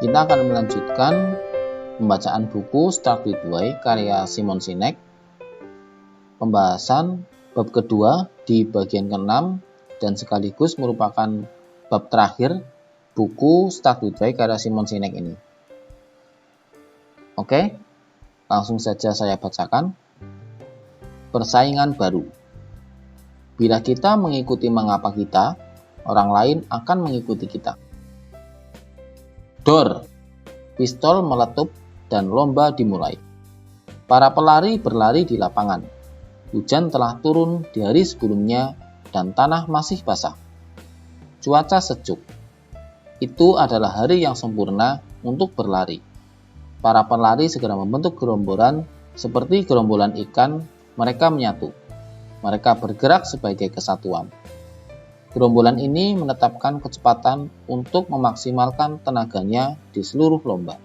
Kita akan melanjutkan pembacaan buku Start With Why karya Simon Sinek. Pembahasan bab kedua di bagian ke-6 dan sekaligus merupakan bab terakhir buku Start With Why karya Simon Sinek ini. Oke, langsung saja saya bacakan. Persaingan baru. Bila kita mengikuti mengapa kita, orang lain akan mengikuti kita. Dor, pistol meletup dan lomba dimulai. Para pelari berlari di lapangan. Hujan telah turun di hari sebelumnya dan tanah masih basah. Cuaca sejuk. Itu adalah hari yang sempurna untuk berlari. Para pelari segera membentuk gerombolan seperti gerombolan ikan. Mereka menyatu. Mereka bergerak sebagai kesatuan. Gerombolan ini menetapkan kecepatan untuk memaksimalkan tenaganya di seluruh lomba.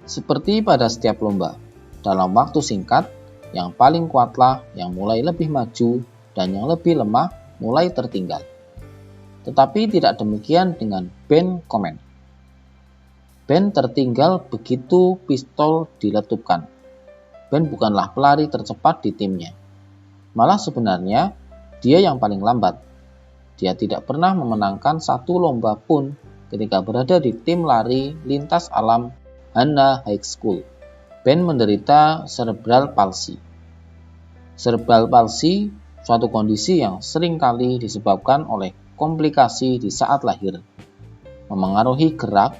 Seperti pada setiap lomba, dalam waktu singkat, yang paling kuatlah yang mulai lebih maju dan yang lebih lemah mulai tertinggal. Tetapi tidak demikian dengan Ben Komen. Ben tertinggal begitu pistol diletupkan. Ben bukanlah pelari tercepat di timnya. Malah sebenarnya, dia yang paling lambat. Dia tidak pernah memenangkan satu lomba pun ketika berada di tim lari lintas alam Hanna High School. Ben menderita cerebral palsy. Cerebral palsy, suatu kondisi yang seringkali disebabkan oleh komplikasi di saat lahir, memengaruhi gerak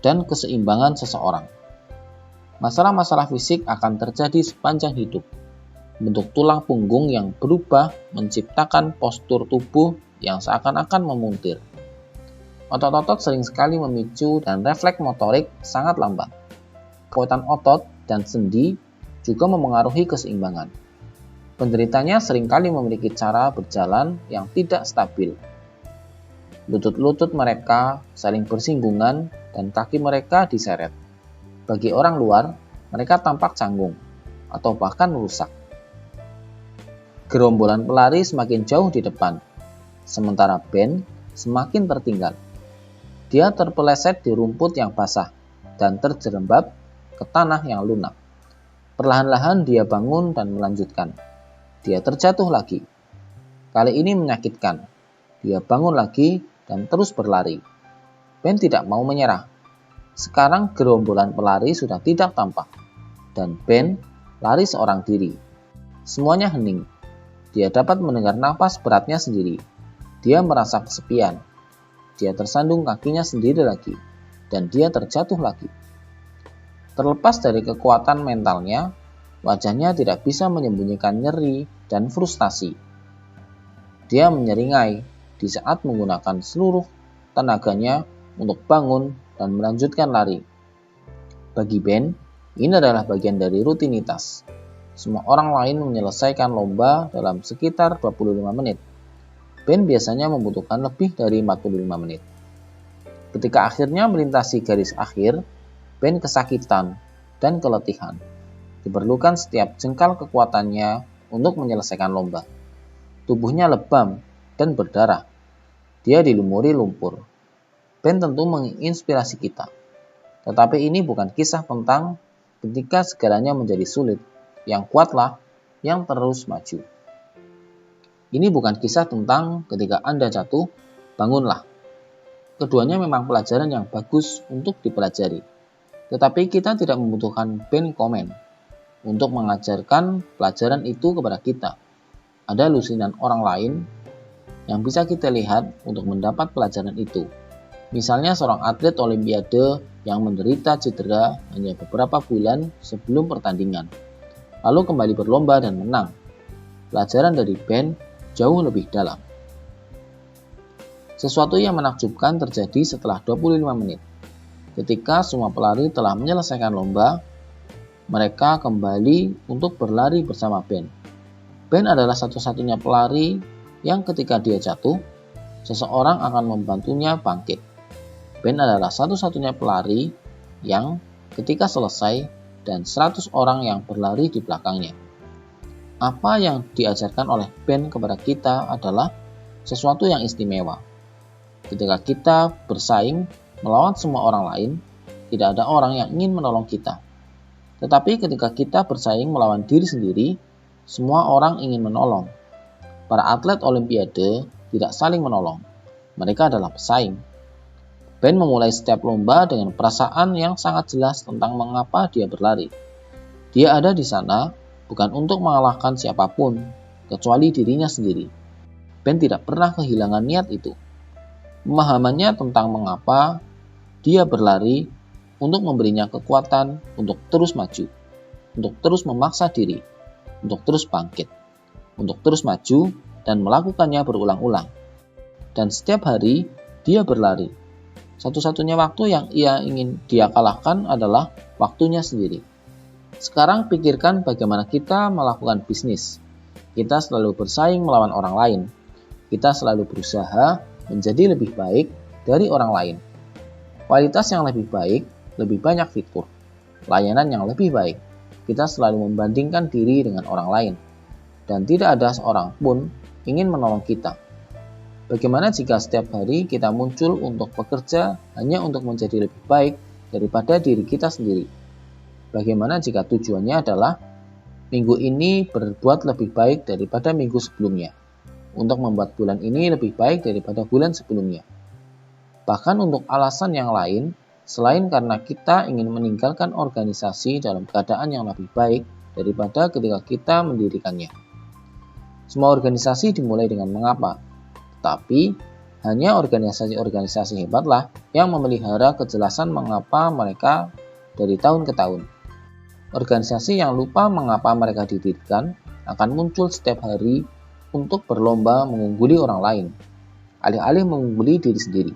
dan keseimbangan seseorang. Masalah-masalah fisik akan terjadi sepanjang hidup. Bentuk tulang punggung yang berubah menciptakan postur tubuh yang seakan-akan memuntir. Otot-otot sering sekali memicu dan refleks motorik sangat lambat. Kekuatan otot dan sendi juga memengaruhi keseimbangan. Penderitanya seringkali memiliki cara berjalan yang tidak stabil. Lutut-lutut mereka saling bersinggungan dan kaki mereka diseret. Bagi orang luar, mereka tampak canggung atau bahkan rusak. Gerombolan pelari semakin jauh di depan, sementara Ben semakin tertinggal. Dia terpeleset di rumput yang basah dan terjerembab ke tanah yang lunak. Perlahan-lahan dia bangun dan melanjutkan. Dia terjatuh lagi. Kali ini menyakitkan. Dia bangun lagi dan terus berlari. Ben tidak mau menyerah. Sekarang gerombolan pelari sudah tidak tampak, dan Ben lari seorang diri. Semuanya hening. Dia dapat mendengar napas beratnya sendiri. Dia merasa kesepian. Dia tersandung kakinya sendiri lagi, dan dia terjatuh lagi. Terlepas dari kekuatan mentalnya, wajahnya tidak bisa menyembunyikan nyeri dan frustasi. Dia menyeringai di saat menggunakan seluruh tenaganya untuk bangun dan melanjutkan lari. Bagi Ben, ini adalah bagian dari rutinitas. Semua orang lain menyelesaikan lomba dalam sekitar 25 menit. Ben biasanya membutuhkan lebih dari 45 menit. Ketika akhirnya melintasi garis akhir, Ben kesakitan dan keletihan. Diperlukan setiap jengkal kekuatannya untuk menyelesaikan lomba. Tubuhnya lebam dan berdarah. Dia dilumuri lumpur. Ben tentu menginspirasi kita. Tetapi ini bukan kisah tentang ketika segalanya menjadi sulit. Yang kuatlah yang terus maju. Ini bukan kisah tentang ketika Anda jatuh, bangunlah. Keduanya memang pelajaran yang bagus untuk dipelajari. Tetapi kita tidak membutuhkan Ben Komen untuk mengajarkan pelajaran itu kepada kita. Ada lusinan orang lain yang bisa kita lihat untuk mendapat pelajaran itu. Misalnya seorang atlet olimpiade yang menderita cedera hanya beberapa bulan sebelum pertandingan, lalu kembali berlomba dan menang. Pelajaran dari Ben jauh lebih dalam. Sesuatu yang menakjubkan terjadi setelah 25 menit. Ketika semua pelari telah menyelesaikan lomba, mereka kembali untuk berlari bersama Ben. Ben adalah satu-satunya pelari yang ketika dia jatuh, seseorang akan membantunya bangkit. Ben adalah satu-satunya pelari yang ketika selesai dan 100 orang yang berlari di belakangnya. Apa yang diajarkan oleh Ben kepada kita adalah sesuatu yang istimewa. Ketika kita bersaing melawan semua orang lain, tidak ada orang yang ingin menolong kita. Tetapi ketika kita bersaing melawan diri sendiri, semua orang ingin menolong. Para atlet Olimpiade tidak saling menolong. Mereka adalah pesaing. Ben memulai setiap lomba dengan perasaan yang sangat jelas tentang mengapa dia berlari. Dia ada di sana bukan untuk mengalahkan siapapun, kecuali dirinya sendiri. Ben tidak pernah kehilangan niat itu. Pemahamannya tentang mengapa dia berlari untuk memberinya kekuatan untuk terus maju, untuk terus memaksa diri, untuk terus bangkit, untuk terus maju dan melakukannya berulang-ulang. Dan setiap hari dia berlari. Satu-satunya waktu yang ia ingin dia kalahkan adalah waktunya sendiri. Sekarang pikirkan bagaimana kita melakukan bisnis. Kita selalu bersaing melawan orang lain. Kita selalu berusaha menjadi lebih baik dari orang lain. Kualitas yang lebih baik, lebih banyak fitur. Layanan yang lebih baik. Kita selalu membandingkan diri dengan orang lain. Dan tidak ada seorang pun ingin menolong kita. Bagaimana jika setiap hari kita muncul untuk bekerja hanya untuk menjadi lebih baik daripada diri kita sendiri? Bagaimana jika tujuannya adalah minggu ini berbuat lebih baik daripada minggu sebelumnya, untuk membuat bulan ini lebih baik daripada bulan sebelumnya? Bahkan untuk alasan yang lain, selain karena kita ingin meninggalkan organisasi dalam keadaan yang lebih baik daripada ketika kita mendirikannya. Semua organisasi dimulai dengan mengapa, tapi hanya organisasi-organisasi hebatlah yang memelihara kejelasan mengapa mereka dari tahun ke tahun. Organisasi yang lupa mengapa mereka didirikan akan muncul setiap hari untuk berlomba mengungguli orang lain, alih-alih mengungguli diri sendiri.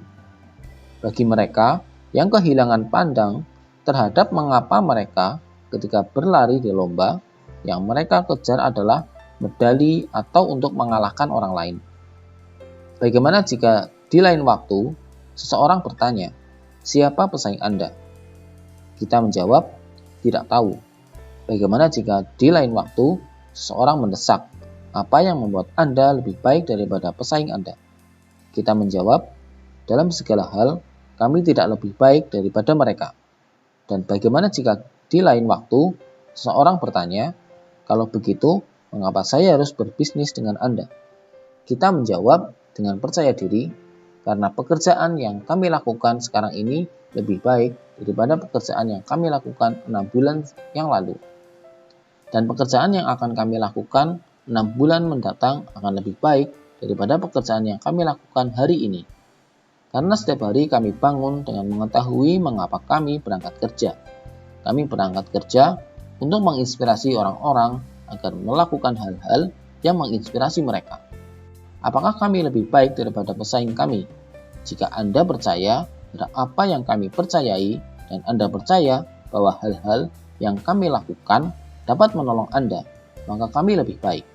Bagi mereka yang kehilangan pandang terhadap mengapa mereka ketika berlari di lomba, yang mereka kejar adalah medali atau untuk mengalahkan orang lain. Bagaimana jika di lain waktu seseorang bertanya, "Siapa pesaing Anda?" Kita menjawab, "Tidak tahu." Bagaimana jika di lain waktu seseorang mendesak, "Apa yang membuat Anda lebih baik daripada pesaing Anda?" Kita menjawab, "Dalam segala hal, kami tidak lebih baik daripada mereka." Dan bagaimana jika di lain waktu seseorang bertanya, "Kalau begitu, mengapa saya harus berbisnis dengan Anda?" Kita menjawab dengan percaya diri, karena pekerjaan yang kami lakukan sekarang ini lebih baik daripada pekerjaan yang kami lakukan 6 bulan yang lalu. Dan pekerjaan yang akan kami lakukan 6 bulan mendatang akan lebih baik daripada pekerjaan yang kami lakukan hari ini. Karena setiap hari kami bangun dengan mengetahui mengapa kami berangkat kerja. Kami berangkat kerja untuk menginspirasi orang-orang agar melakukan hal-hal yang menginspirasi mereka. Apakah kami lebih baik daripada pesaing kami? Jika Anda percaya pada apa yang kami percayai dan Anda percaya bahwa hal-hal yang kami lakukan dapat menolong Anda, maka kami lebih baik.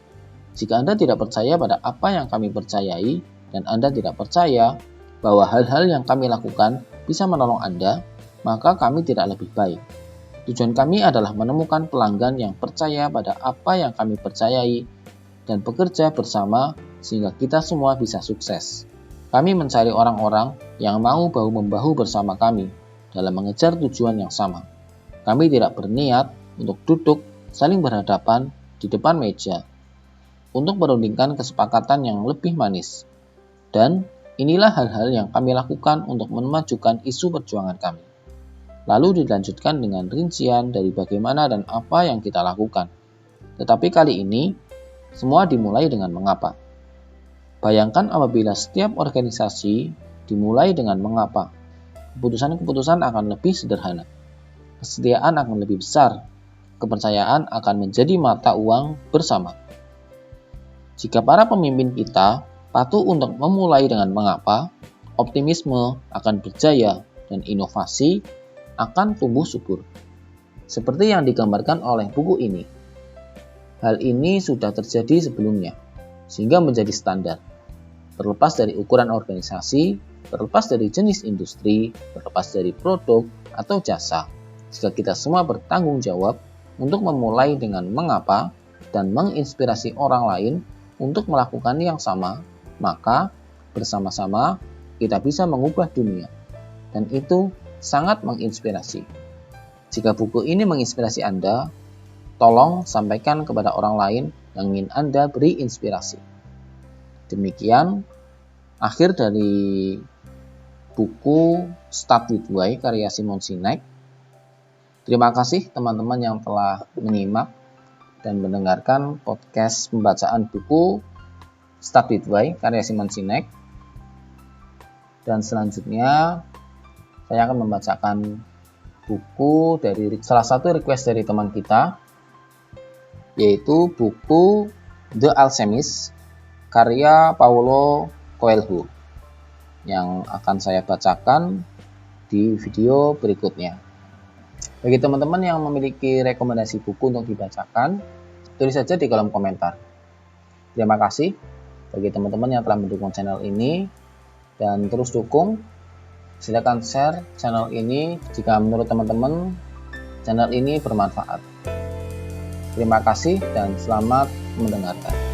Jika Anda tidak percaya pada apa yang kami percayai dan Anda tidak percaya bahwa hal-hal yang kami lakukan bisa menolong Anda, maka kami tidak lebih baik. Tujuan kami adalah menemukan pelanggan yang percaya pada apa yang kami percayai dan bekerja bersama sehingga kita semua bisa sukses. Kami mencari orang-orang yang mau bahu-membahu bersama kami dalam mengejar tujuan yang sama. Kami tidak berniat untuk duduk saling berhadapan di depan meja untuk merundingkan kesepakatan yang lebih manis. Dan inilah hal-hal yang kami lakukan untuk memajukan isu perjuangan kami. Lalu dilanjutkan dengan rincian dari bagaimana dan apa yang kita lakukan. Tetapi kali ini, semua dimulai dengan mengapa. Bayangkan apabila setiap organisasi dimulai dengan mengapa. Keputusan-keputusan akan lebih sederhana. Kesetiaan akan lebih besar. Kepercayaan akan menjadi mata uang bersama. Jika para pemimpin kita patuh untuk memulai dengan mengapa, optimisme akan berjaya dan inovasi akan tumbuh subur. Seperti yang digambarkan oleh buku ini. Hal ini sudah terjadi sebelumnya, sehingga menjadi standar. Terlepas dari ukuran organisasi, terlepas dari jenis industri, terlepas dari produk atau jasa, jika kita semua bertanggung jawab untuk memulai dengan mengapa dan menginspirasi orang lain untuk melakukan yang sama, maka bersama-sama kita bisa mengubah dunia. Dan itu sangat menginspirasi. Jika buku ini menginspirasi Anda, tolong sampaikan kepada orang lain yang ingin Anda beri inspirasi. Demikian akhir dari buku Start With Why karya Simon Sinek. Terima kasih teman-teman yang telah menyimak dan mendengarkan podcast pembacaan buku Start With Why karya Simon Sinek. Dan selanjutnya saya akan membacakan buku dari salah satu request dari teman kita, yaitu buku The Alchemist karya Paulo Coelho yang akan saya bacakan di video berikutnya. Bagi teman-teman yang memiliki rekomendasi buku untuk dibacakan, tulis saja di kolom komentar. Terima kasih bagi teman-teman yang telah mendukung channel ini, dan terus dukung. Silakan share channel ini jika menurut teman-teman channel ini bermanfaat. Terima kasih dan selamat mendengarkan.